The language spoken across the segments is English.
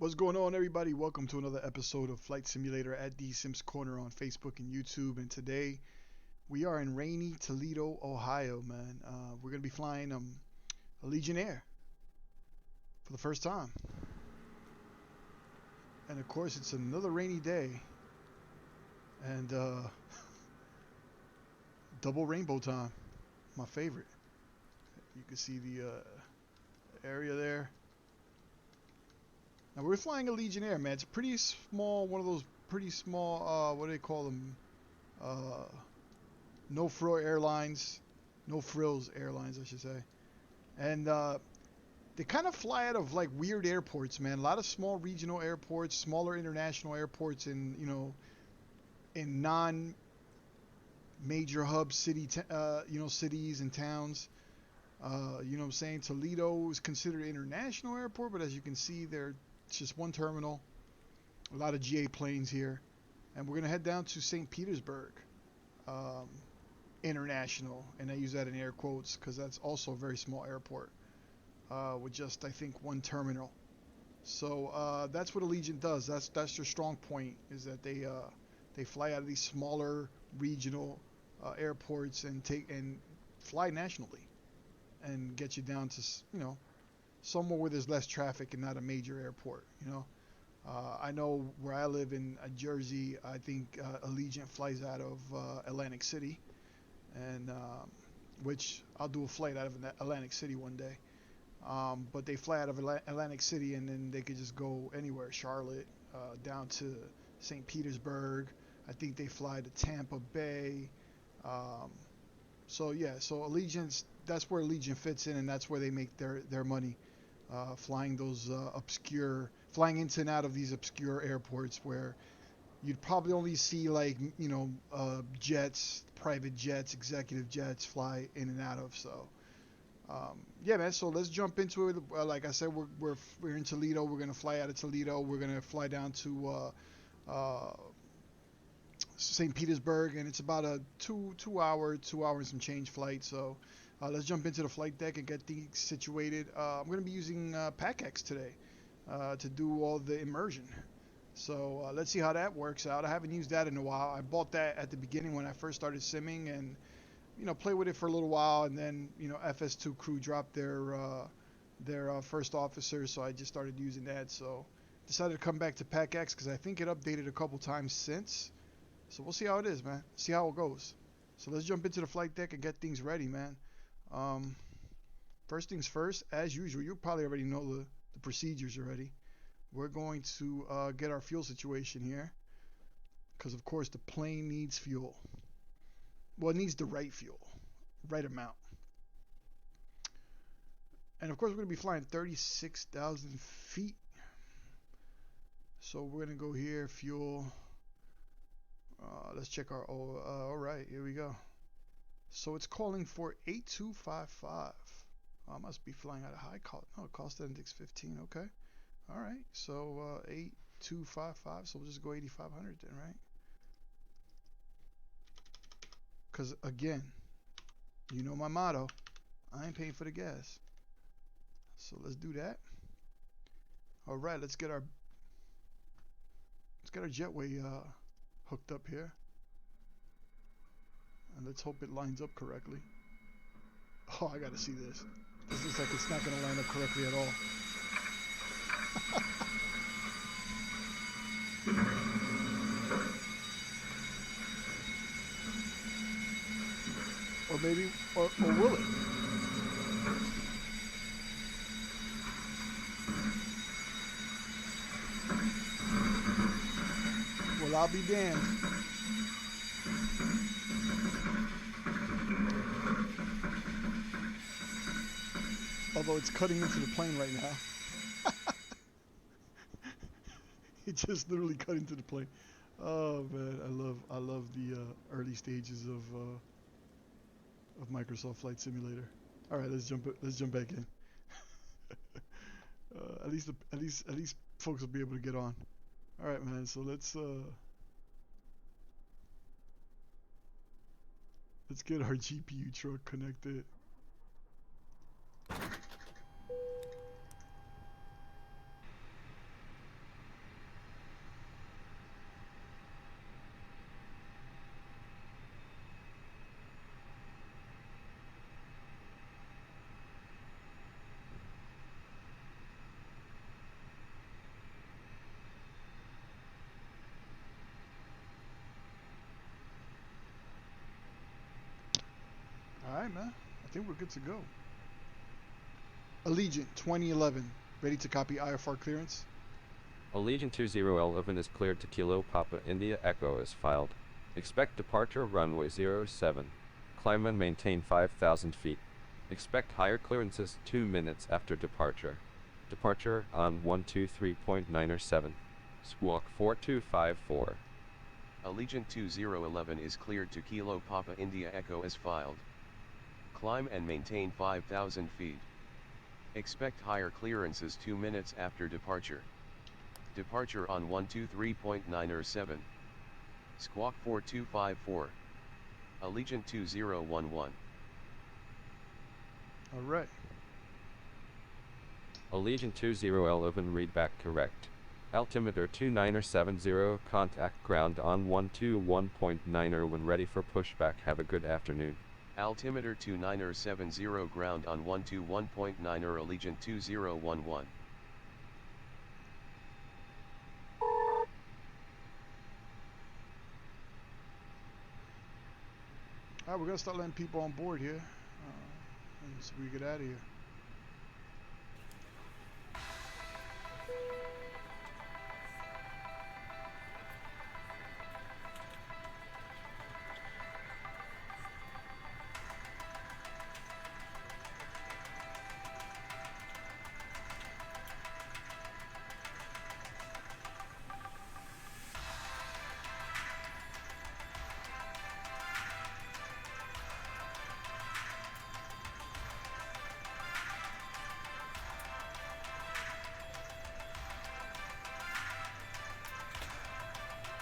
What's going on, everybody? Welcome to another episode of Flight Simulator at D Sims Corner on Facebook and YouTube. And today we are in rainy Toledo, Ohio, man. We're gonna be flying Allegiant Air for the first time, and of course it's another rainy day and double rainbow time, my favorite. You can see the area there. Now we're flying Allegiant Air, man. It's a pretty small, one of those pretty small, what do they call them? No frill airlines, no frills airlines, I should say. And they kind of fly out of like weird airports, man. A lot of small regional airports, smaller international airports in, in non-major hub cities and towns. You know what I'm saying? Toledo is considered an international airport, but as you can see there, it's just one terminal. A lot of GA planes here. And we're going to head down to St. Petersburg International. And I use that in air quotes because that's also a very small airport with just, I think, one terminal. So that's what Allegiant does. That's their strong point, is that they fly out of these smaller regional airports and fly nationally and get you down to, somewhere where there's less traffic and not a major airport. I know where I live in Jersey, I think Allegiant flies out of Atlantic City, and which I'll do a flight out of Atlantic City one day. But they fly out of Atlantic City and then they could just go anywhere, Charlotte, down to St. Petersburg. I think they fly to Tampa Bay. So Allegiant's, that's where Allegiant fits in, and that's where they make their money. Flying those flying into and out of these obscure airports where you'd probably only see like, jets, private jets, executive jets fly in and out of. So, yeah, man. So let's jump into it. Like I said, we're in Toledo. We're gonna fly out of Toledo. We're gonna fly down to St. Petersburg, and it's about a two hour and some change flight. So let's jump into the flight deck and get things situated. I'm going to be using PAC X today to do all the immersion. So let's see how that works out. I haven't used that in a while. I bought that at the beginning when I first started simming, and play with it for a little while, and then FS2 crew dropped their first officer, so I just started using that. So decided to come back to PAC X because I think it updated a couple times since. So we'll see how it is, man. See how it goes. So let's jump into the flight deck and get things ready, man. First things first, as usual, you probably already know the procedures already. We're going to get our fuel situation here, because of course the plane needs fuel. Well, it needs the right fuel, right amount. And of course we're going to be flying 36,000 feet. So we're going to go here, fuel. Let's check our, all right, here we go. So it's calling for 8255. I must be flying at a high cost. No, cost index 15, okay. All right, so 8255, so we'll just go 8500 then, right? Because again, you know my motto, I ain't paying for the gas. So let's do that. All right, let's get our jetway hooked up here, and let's hope it lines up correctly. Oh, I gotta see this. This looks like it's not gonna line up correctly at all. Or maybe, or will it? Well, I'll be damned. Although it's cutting into the plane right now. It just literally cut into the plane. Oh man, I love the early stages of Microsoft Flight Simulator. All right, let's jump back in. At least folks will be able to get on. All right, man. So let's get our GPU truck connected. man. I think we're good to go. Allegiant 2011. Ready to copy IFR clearance? Allegiant 2011 is cleared to Kilo Papa India Echo is filed. Expect departure runway 07. Climb and maintain 5,000 feet. Expect higher clearances 2 minutes after departure. Departure on 123.907. Squawk 4254. Allegiant 2011 is cleared to Kilo Papa India Echo as filed. Climb and maintain 5,000 feet. Expect higher clearances 2 minutes after departure. Departure on 123.907. Squawk 4254. Allegiant 2011. Alright. Allegiant 2011 read back correct. Altimeter 2970, contact ground on 121.9 when ready for pushback. Have a good afternoon. Altimeter 2970, ground on 121.9 Allegiant 2011. Alright, we're gonna start letting people on board here. And so we get out of here.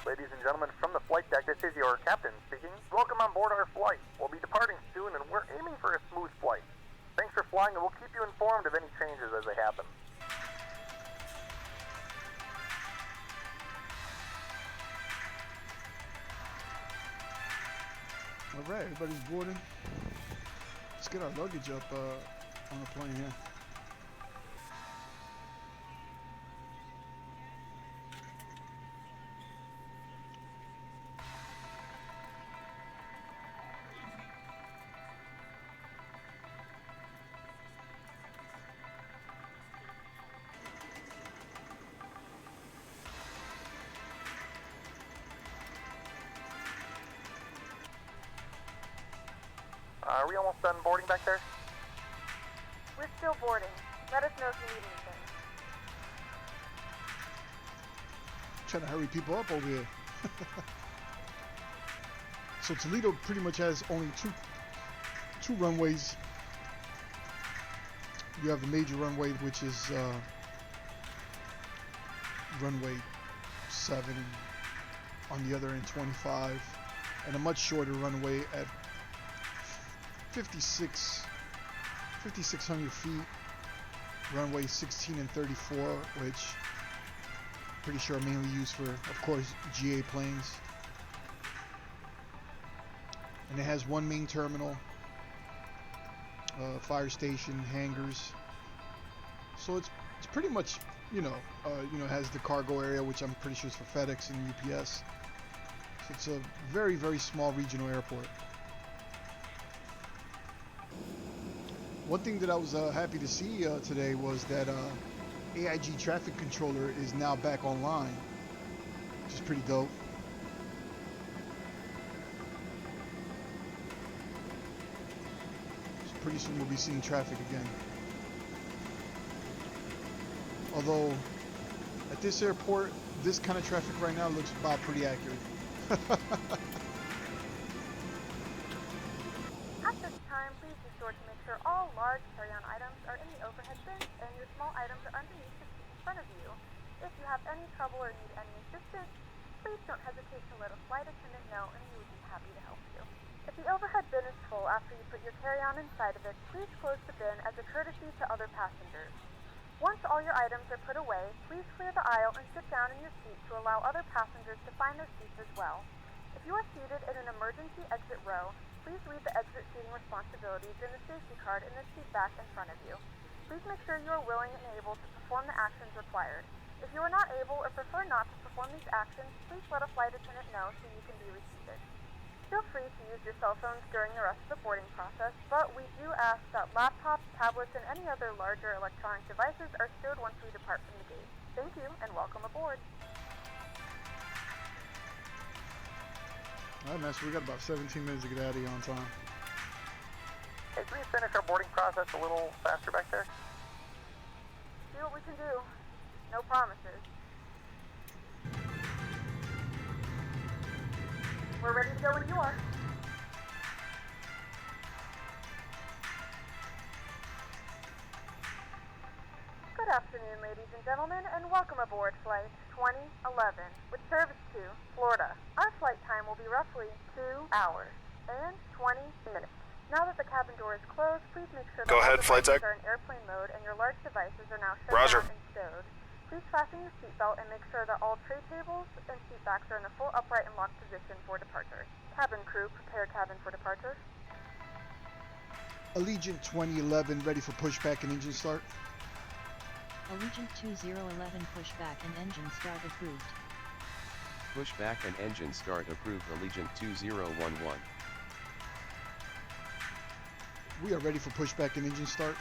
Ladies and gentlemen, from the flight deck, this is your captain speaking. Welcome on board our flight. We'll be departing soon, and we're aiming for a smooth flight. Thanks for flying, and we'll keep you informed of any changes as they happen. Alright, everybody's boarding. Let's get our luggage up on the plane here. Are we almost done boarding back there? We're still boarding. Let us know if you need anything. Trying to hurry people up over here. So Toledo pretty much has only two runways. You have the major runway, which is runway 7, on the other end 25, and a much shorter runway at 5,600 feet, runway 16 and 34, which pretty sure are mainly used for, of course, GA planes. And it has one main terminal, fire station, hangars. So it's pretty much, has the cargo area, which I'm pretty sure is for FedEx and UPS. So it's a very, very small regional airport. One thing that I was happy to see today was that AIG Traffic Controller is now back online, which is pretty dope. So pretty soon we'll be seeing traffic again. Although, at this airport, this kind of traffic right now looks about pretty accurate. At this time, please be sure to make sure all large carry-on items are in the overhead bin and your small items are underneath the seat in front of you. If you have any trouble or need any assistance, please don't hesitate to let a flight attendant know and we would be happy to help you. If the overhead bin is full after you put your carry-on inside of it, please close the bin as a courtesy to other passengers. Once all your items are put away, please clear the aisle and sit down in your seat to allow other passengers to find their seats as well. If you are seated in an emergency exit row, please read the exit seating responsibilities in the safety card in the seat back in front of you. Please make sure you are willing and able to perform the actions required. If you are not able or prefer not to perform these actions, please let a flight attendant know so you can be reseated. Feel free to use your cell phones during the rest of the boarding process, but we do ask that laptops, tablets, and any other larger electronic devices are stowed once we depart from the gate. Thank you, and welcome aboard. All right, Master, we got about 17 minutes to get out of here on time. Hey, can we finish our boarding process a little faster back there? See what we can do. No promises. We're ready to go when you are. Good afternoon, ladies and gentlemen, and welcome aboard Flight 2011 with service to Florida. Our flight time will be roughly 2 hours and 20 minutes. Now that the cabin door is closed, please make sure that all devices are in airplane mode and your large devices are now shut down and stowed. Please fasten your seatbelt and make sure that all tray tables and seat backs are in the full upright and locked position for departure. Cabin crew, prepare cabin for departure. Allegiant 2011 ready for pushback and engine start. Allegiant 2011 pushback and engine start approved. Pushback and engine start approved. Allegiant 2011. We are ready for pushback and engine start.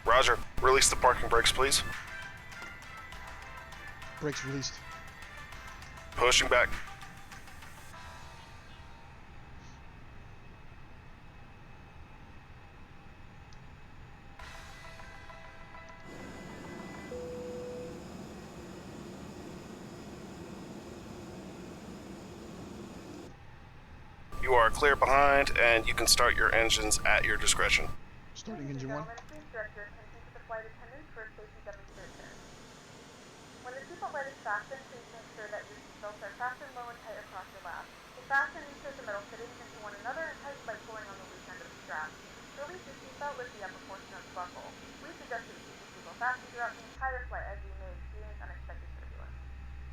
Roger. Release the parking brakes, please. Brakes released. Pushing back. You are clear behind, and you can start your engines at your discretion. Starting engine 1. Please direct your attention to the flight attendants for a safety demonstration. When the seatbelt light is fastened, please make sure that your seatbelts are fastened low and tight across your lap. They fasten each of the metal fittings into one another and tighten by pulling on the loose end of the strap. To release your seatbelt, lift the upper portion of the buckle. We suggest that you keep your seatbelt fastened throughout the entire flight as you may experience unexpected turbulence.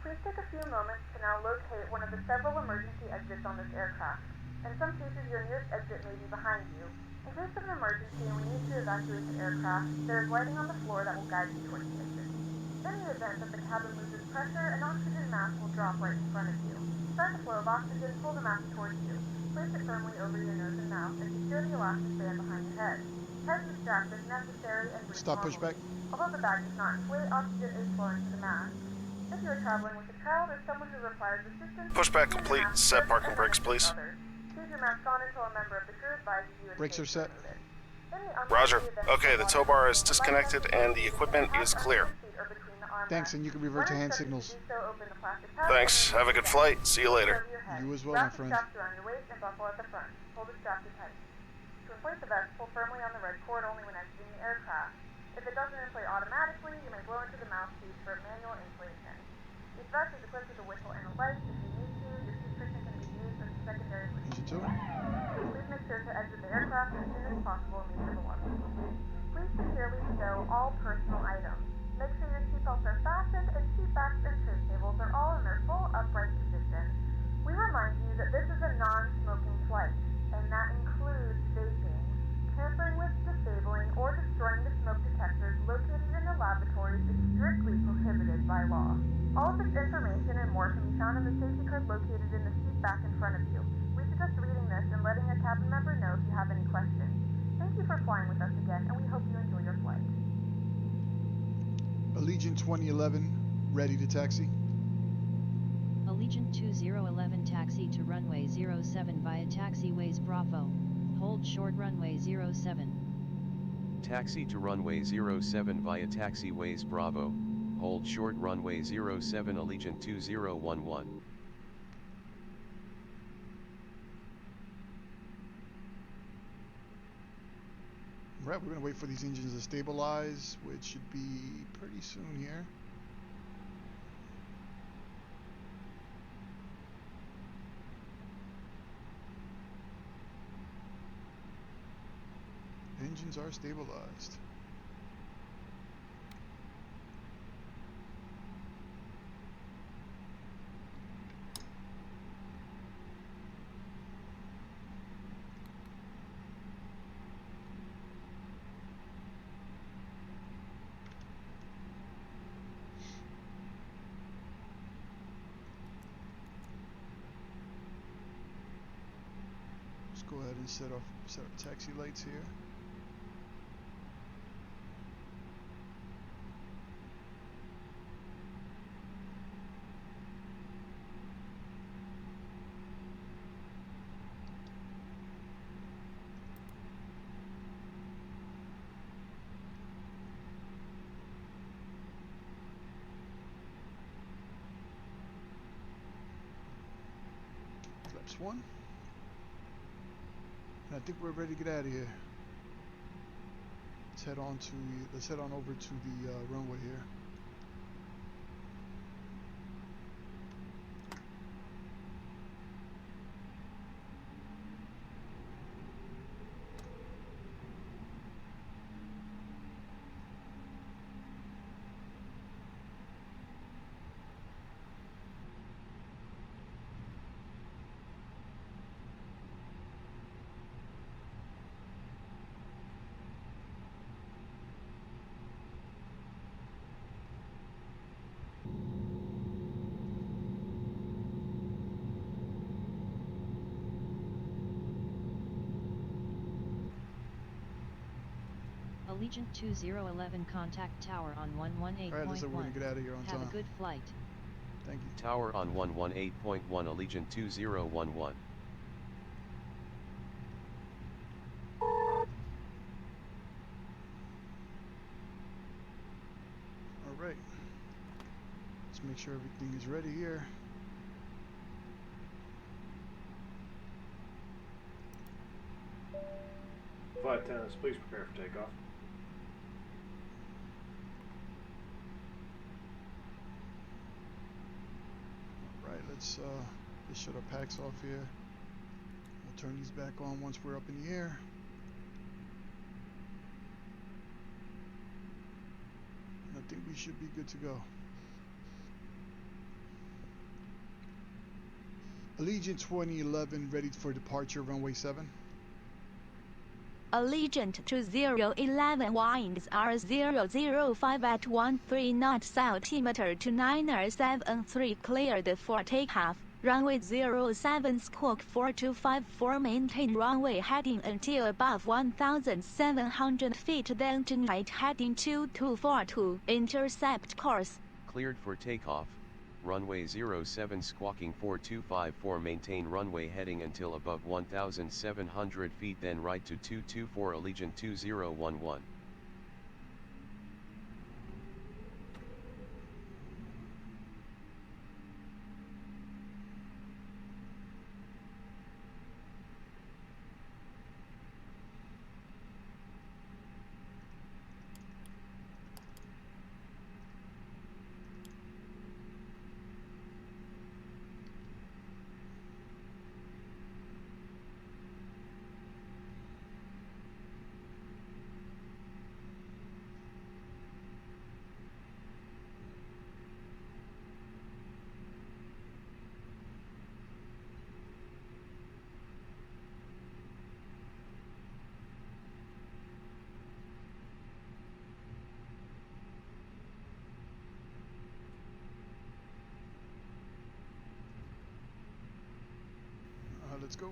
Please take a few moments to now locate one of the several emergency exits on this aircraft. In some cases, your nearest exit may be behind you. In case of an emergency and we need to evacuate the aircraft, there is lighting on the floor that will guide you towards the exit. In the event that the cabin loses pressure, an oxygen mask will drop right in front of you. To start the flow of oxygen, pull the mask towards you. Place it firmly over your nose and mouth and secure the elastic band behind your head. Tighten the strap if necessary and breathe Stop normally. pushback. Although the bag does not inflate, oxygen is flowing to the mask. If you are traveling with a child or someone who requires assistance, Pushback keep your complete. mask Set first parking and brakes, then please. others. Keep your mask on until a member of the crew advises you. Brakes are set. Roger. Okay, the tow bar is disconnected and the equipment is clear. Thanks, and you can revert to hand signals. Thanks. Have a good flight. See you later. You as well, my friend. Wrap the straps around your waist and buckle at the front. Hold the strap tight. To inflate the vest, pull firmly on the red cord only when exiting the aircraft. If it doesn't inflate automatically, you may blow into the mouthpiece for manual inflation. Each vest is equipped with a whistle and a light. If you need to, your seat cushion can be used as a secondary Engine cushion. 2. Please make sure to exit the aircraft as soon as possible and leave the belongings. Please securely stow all personal items. Make sure your seatbelts are fastened and seat backs and tray tables are all in their full upright position. We remind you that this is a non-smoking flight, and that includes vaping. Tampering with, disabling, or destroying the smoke detectors located in the laboratories is strictly prohibited by law. All of this information and more can be found in the safety card located in the seat back in front of you. We suggest reading this and letting a cabin member know if you have any questions. Thank you for flying with us again, and we hope you enjoy your flight. Allegiant 2011 ready to taxi. Allegiant 2011 taxi to runway 07 via taxiways Bravo. Hold short runway 07. Taxi to runway 07 via taxiways Bravo. Hold short runway 07 Allegiant 2011. Right, we're going to wait for these engines to stabilize, which should be pretty soon here. Engines are stabilized. go ahead and set up taxi lights here. One, and I think we're ready to get out of here. Let's head on over to the runway here. Allegiant 2011 contact tower on 118.1. Alright, looks like we're gonna get out of here on time. Have a good flight. Thank you. Tower on 118.1 Allegiant 2011. Alright. Let's make sure everything is ready here. Flight attendants, please prepare for takeoff. Alright, let's shut our packs off here. We'll turn these back on once we're up in the air. And I think we should be good to go. Allegiant 2011 ready for departure, runway 7. Allegiant 2011 winds are 005 at 13 knots, altimeter 2973, cleared for takeoff. Runway 07 squawk 4254, maintain runway heading until above 1,700 feet, then tonight heading 2242, intercept course. Cleared for takeoff. Runway 07 squawking 4254, maintain runway heading until above 1,700 feet, then right to 224 Allegiant 2011. Let's go.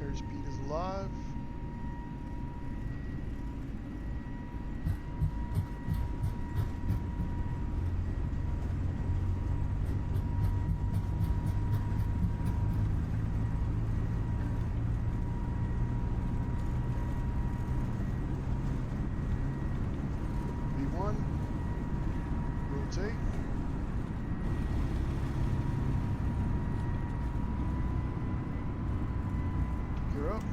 Airspeed is live. Rotate. Gear up.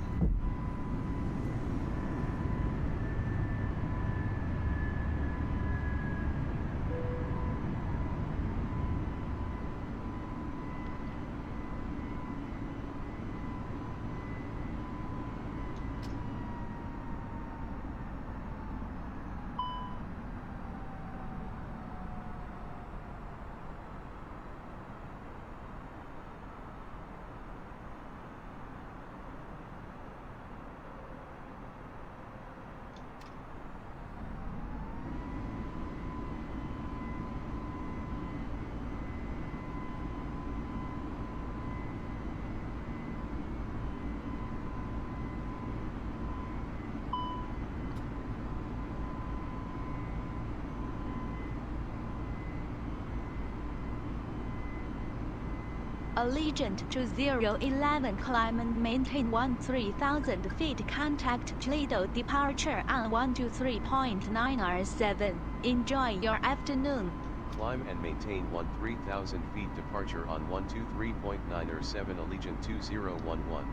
Allegiant 2011, climb and maintain 13,000 feet, contact Toledo, departure on 123.9R7. Enjoy your afternoon. Climb and maintain 13,000 feet, departure on 123.9R7 Allegiant 2011.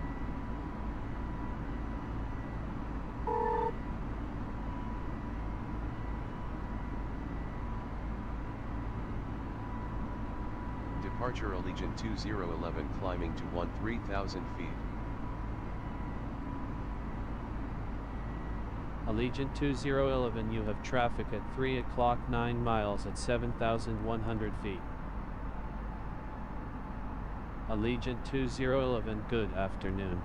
Departure Allegiant 2011, climbing to 13,000 feet. Allegiant 2011, you have traffic at 3 o'clock 9 miles at 7,100 feet. Allegiant 2011, good afternoon.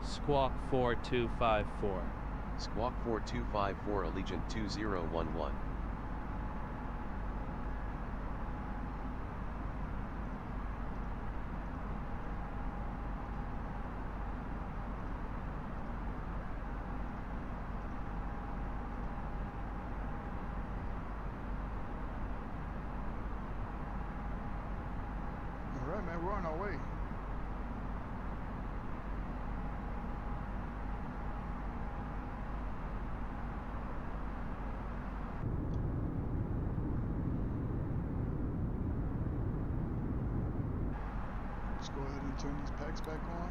Squawk 4254. Squawk 4254 Allegiant 2011. Alright, man, we're on our way. Let's go ahead and turn these packs back on.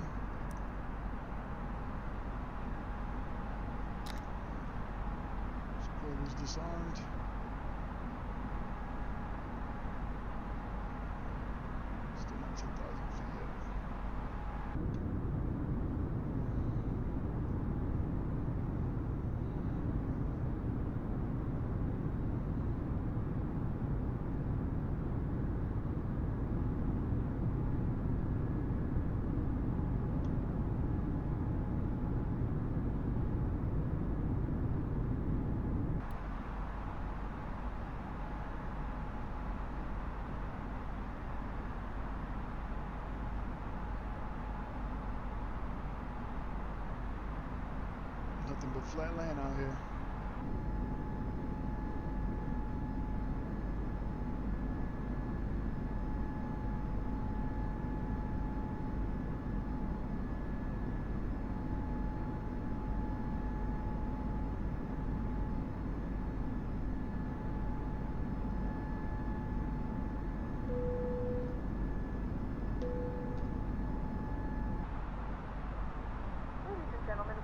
Spoilers disarmed. Still not 10,000 feet yet. Nothing but flat land out here.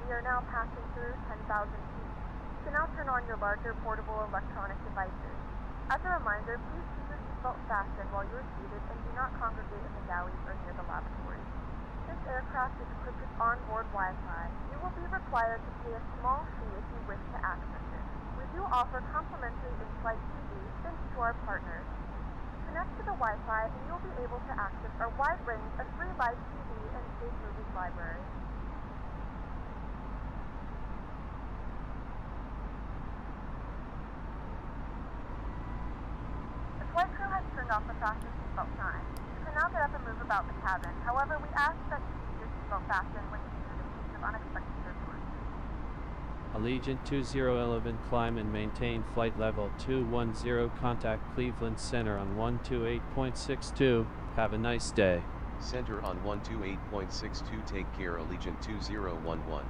We are now passing through 10,000 feet. You can now turn on your larger portable electronic devices. As a reminder, please keep your seatbelt fastened while you are seated and do not congregate in the galleys or near the lavatory. This aircraft is equipped with onboard Wi-Fi. You will be required to pay a small fee if you wish to access it. We do offer complimentary in-flight TV thanks to our partners. Connect to the Wi-Fi and you'll be able to access our wide range of free live TV and safe movies library. Flight crew has turned off the fasten seatbelt sign. You can now get up and move about the cabin. However, we ask that you keep your seatbelt fastened when seated in case of unexpected turbulence. Allegiant 2011, climb and maintain flight level 210, contact Cleveland Center on 128.62. Have a nice day. Center on 128.62, take care Allegiant 2011.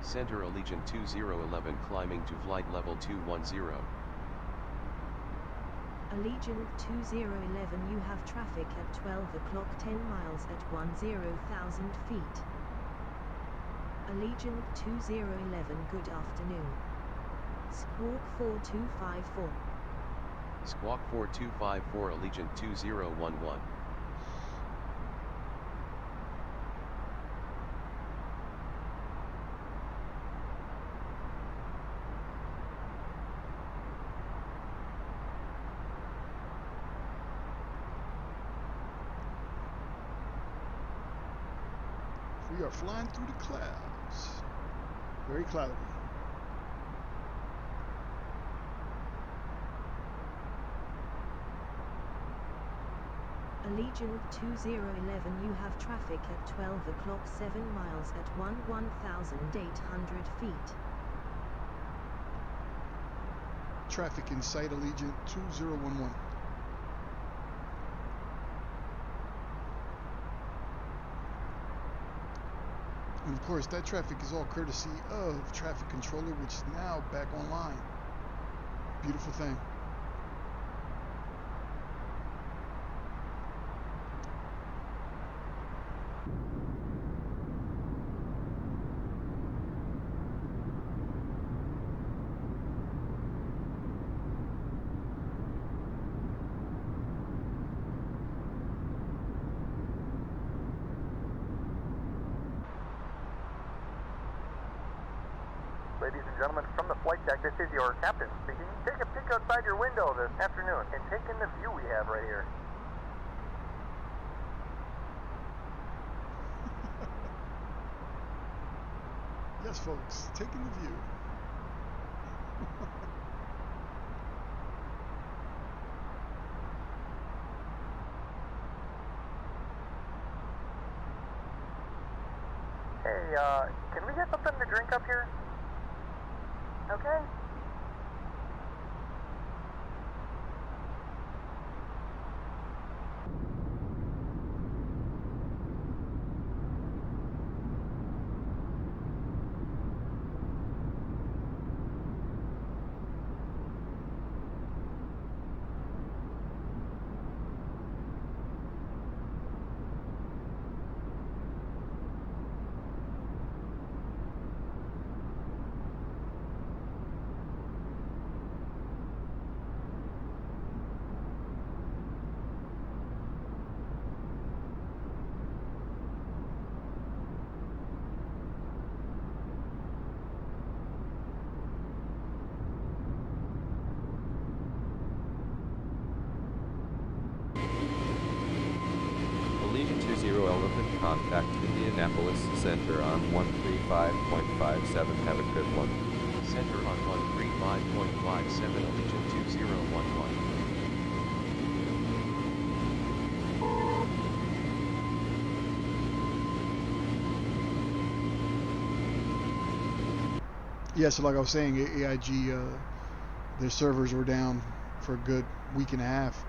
Center Allegiant 2011, climbing to flight level 210. Allegiant 2011, you have traffic at 12 o'clock 10 miles at 10,000 feet. Allegiant 2011, good afternoon. Squawk 4254. Squawk 4254 Allegiant 2011. We are flying through the clouds. Very cloudy. Allegiant 2011, you have traffic at 12 o'clock 7 miles at 1,800 feet. Traffic in sight, Allegiant 2011. And of course, that traffic is all courtesy of Traffic Controller, which is now back online. Beautiful thing. Ladies and gentlemen, from the flight deck, this is your captain speaking. Take a peek outside your window this afternoon and take in the view we have right here. Yes, folks, taking the view. Hey, can we get something to drink up here? Okay. Allegiant 20 Elephant, contact Indianapolis Center on 135.57. Have a good one. Center on 135.57, Allegiant 2011. Yeah, so like I was saying, AIG, their servers were down for a good week and a half.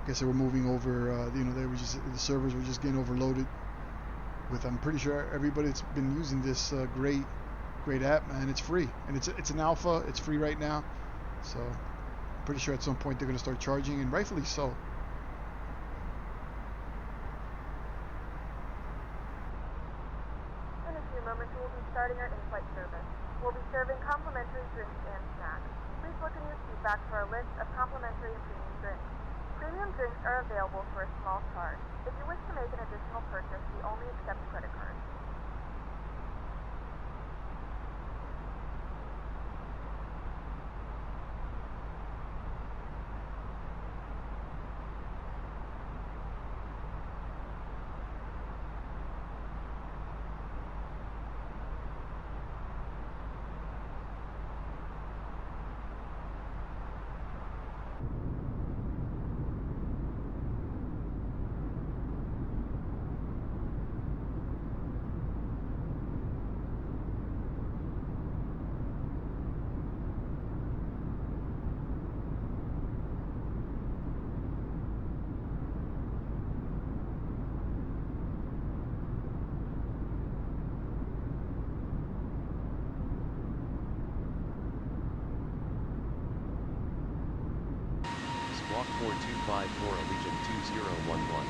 I guess they were moving over, the servers were just getting overloaded with, I'm pretty sure everybody that's been using this great app, man. It's free, and it's an alpha, it's free right now, so I'm pretty sure at some point they're going to start charging, and rightfully so. In a few moments, we will be starting our in-flight service. We'll be serving complimentary drinks and snacks. Please look in your seat back for a list of complimentary and premium drinks. Premium drinks are available for a small charge. If you wish to make an additional purchase, we only accept credit cards. Squawk 4254, Allegiant 2011.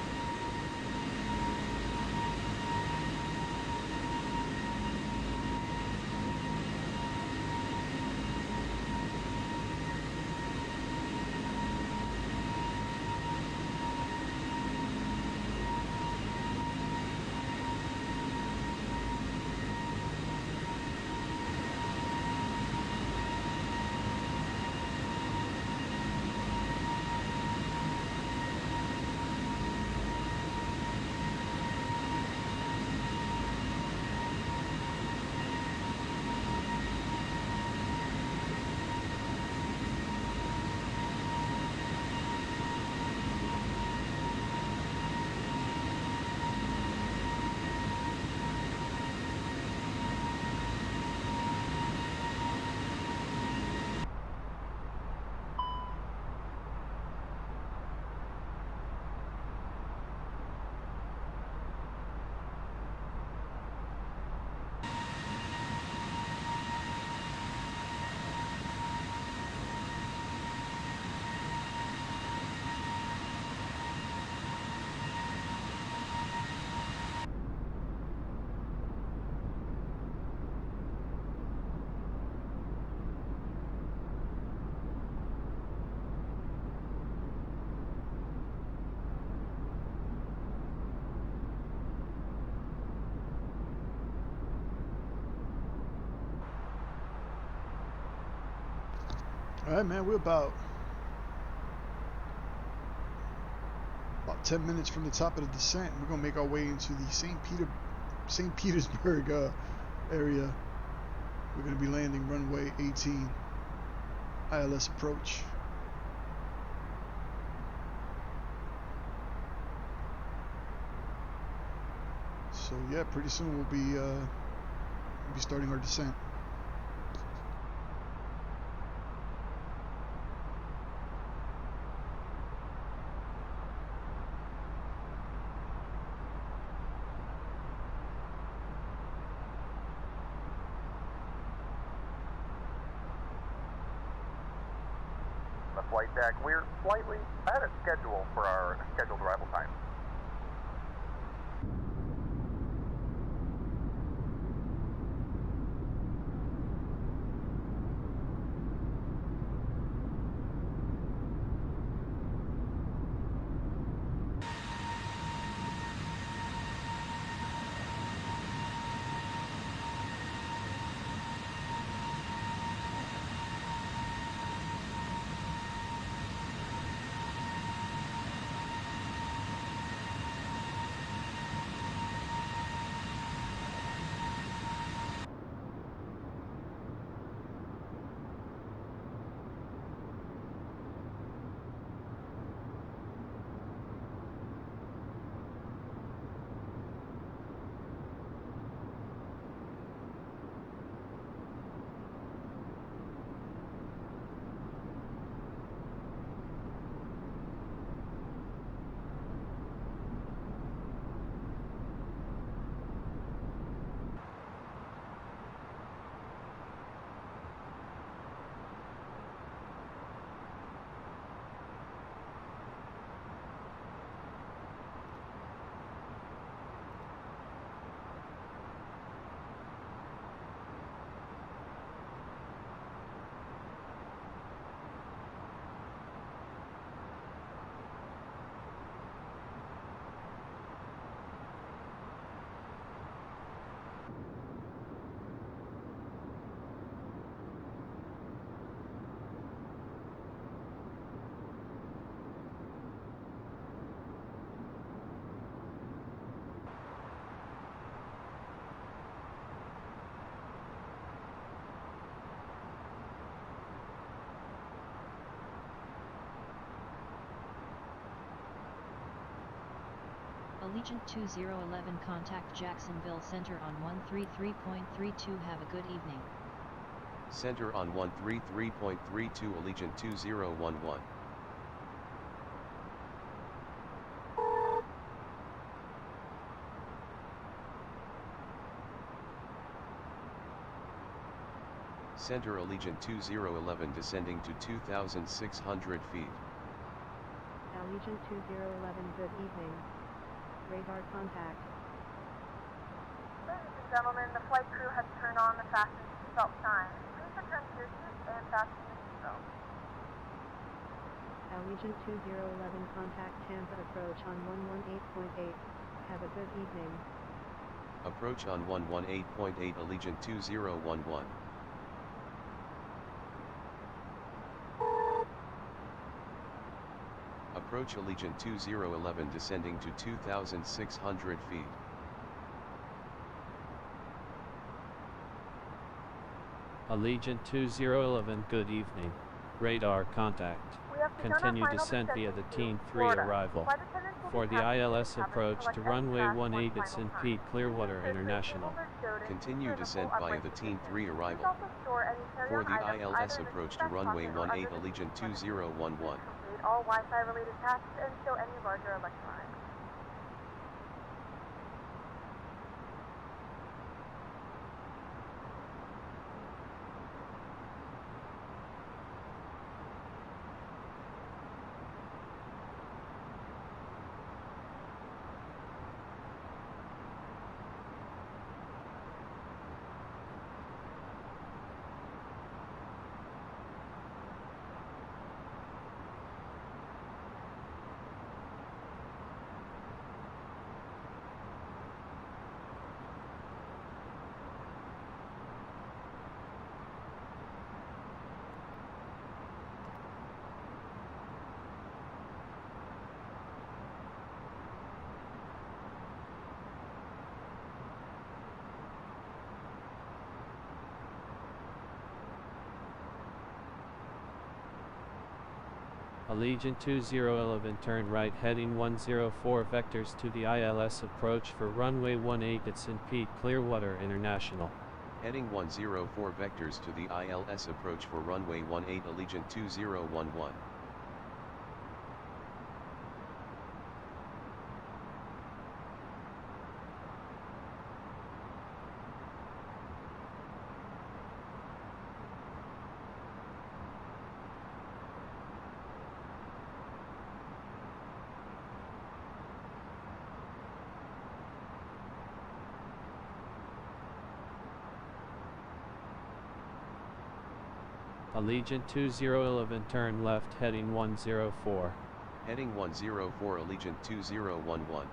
All right, man. We're about 10 minutes from the top of the descent. We're gonna make our way into the St. Petersburg area. We're gonna be landing runway 18, ILS approach. So yeah, pretty soon we'll be starting our descent. The flight deck, we're slightly ahead of schedule for our scheduled arrival time. Allegiant 2011 contact Jacksonville Center on 133.32. Have a good evening. Center on 133.32 Allegiant 2011. Center Allegiant 2011 descending to 2,600 feet. Allegiant 2011, good evening. Radar contact. Ladies and gentlemen, the flight crew has turned on the fasten seatbelt sign. Please return to your seats and fasten your seatbelt. Allegiant 2011 contact Tampa approach on 118.8. Have a good evening. Approach on 118.8 Allegiant 2011. Approach Allegiant 2011 descending to 2,600 feet. Allegiant 2011, good evening. Radar contact. Continue descent via the Team 3 arrival. For the ILS approach to runway 18 at St Pete, Clearwater International. Continue descent via the Team 3 arrival. For the ILS approach to runway 18 Allegiant 2011. All Wi-Fi related tasks and show any larger electronics. Allegiant 2011 turn right heading 104 vectors to the ILS approach for runway 18 at St Pete, Clearwater International. Heading 104 vectors to the ILS approach for runway 18 Allegiant 2011. Allegiant 2011 turn left heading 104. Heading 104 Allegiant 2011.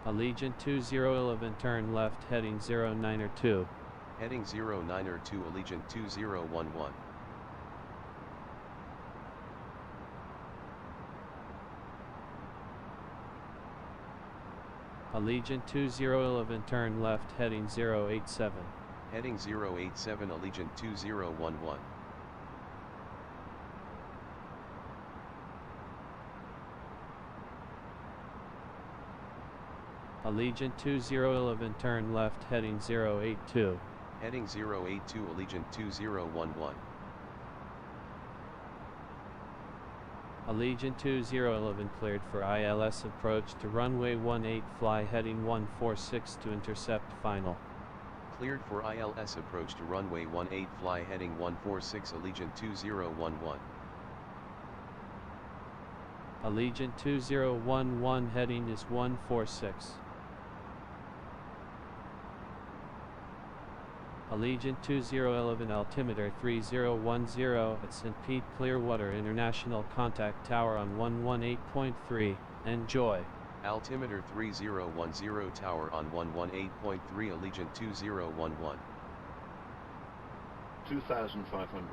Allegiant 2011 turn left heading 092. Heading 092 Allegiant 2011. Allegiant 2011 turn left heading 087. Heading 087 Allegiant 2011. Allegiant 2011 turn left heading 082. Heading 082 Allegiant 2011. Allegiant 2011 cleared for ILS approach to runway 18 fly heading 146 to intercept final. Cleared for ILS approach to runway 18 fly heading 146 Allegiant 2011. Allegiant 2011 heading is 146. Allegiant 2011 altimeter 3010 at St Pete, Clearwater International, contact tower on 118.3, enjoy. Altimeter 3010 tower on 118.3 Allegiant 2011. 2,500.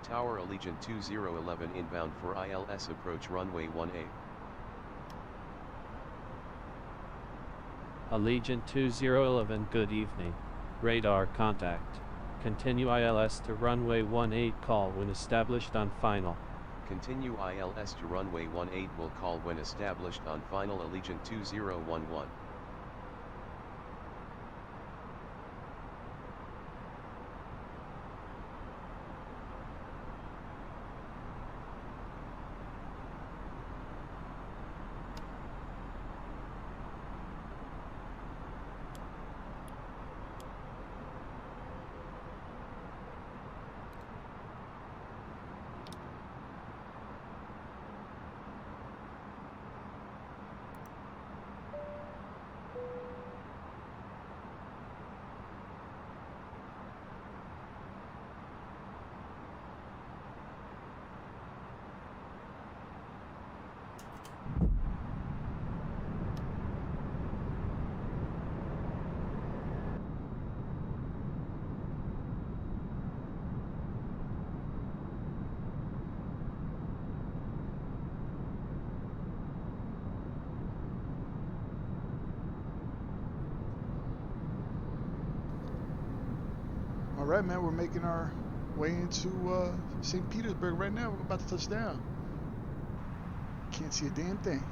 Tower Allegiant 2011 inbound for ILS approach runway 18. Allegiant 2011 good evening. Radar contact. Continue ILS to runway 18 call when established on final. Continue ILS to runway 18 will call when established on final Allegiant 2011. All right, man, we're making our way into St. Petersburg right now. We're about to touch down. Can't see a damn thing.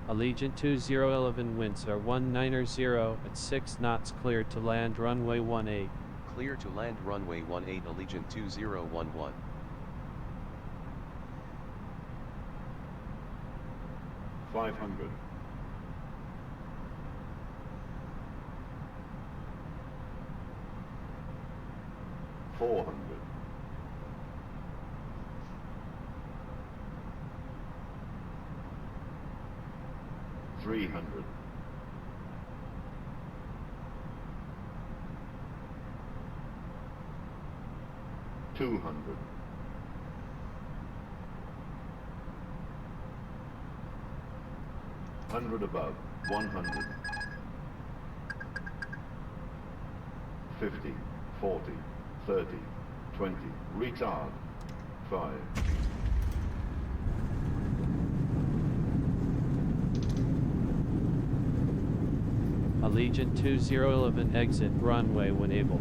Allegiant 2011 winds are 190 at 6 knots, cleared to land runway 18. Clear to land runway 18 Allegiant 2011. $500. $400. $300. $200. $100 above. 100. 50. 40. 30. 20. Retard. 5. Allegiant 2011 exit runway when able.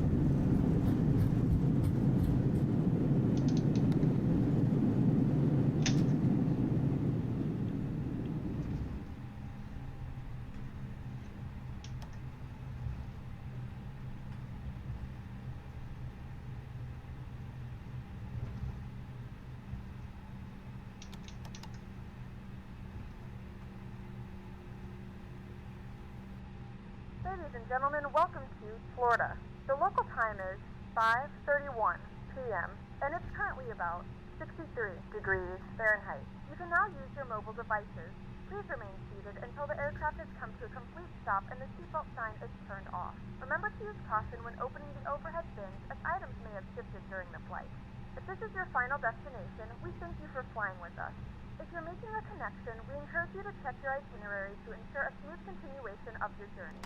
Ladies and gentlemen, welcome to Florida. The local time is 5:31 p.m. and it's currently about 63 degrees Fahrenheit. You can now use your mobile devices. Please remain seated until the aircraft has come to a complete stop and the seatbelt sign is turned off. Remember to use caution when opening the overhead bins, as items may have shifted during the flight. If this is your final destination, we thank you for flying with us. If you're making a connection, we encourage you to check your itinerary to ensure a smooth continuation of your journey.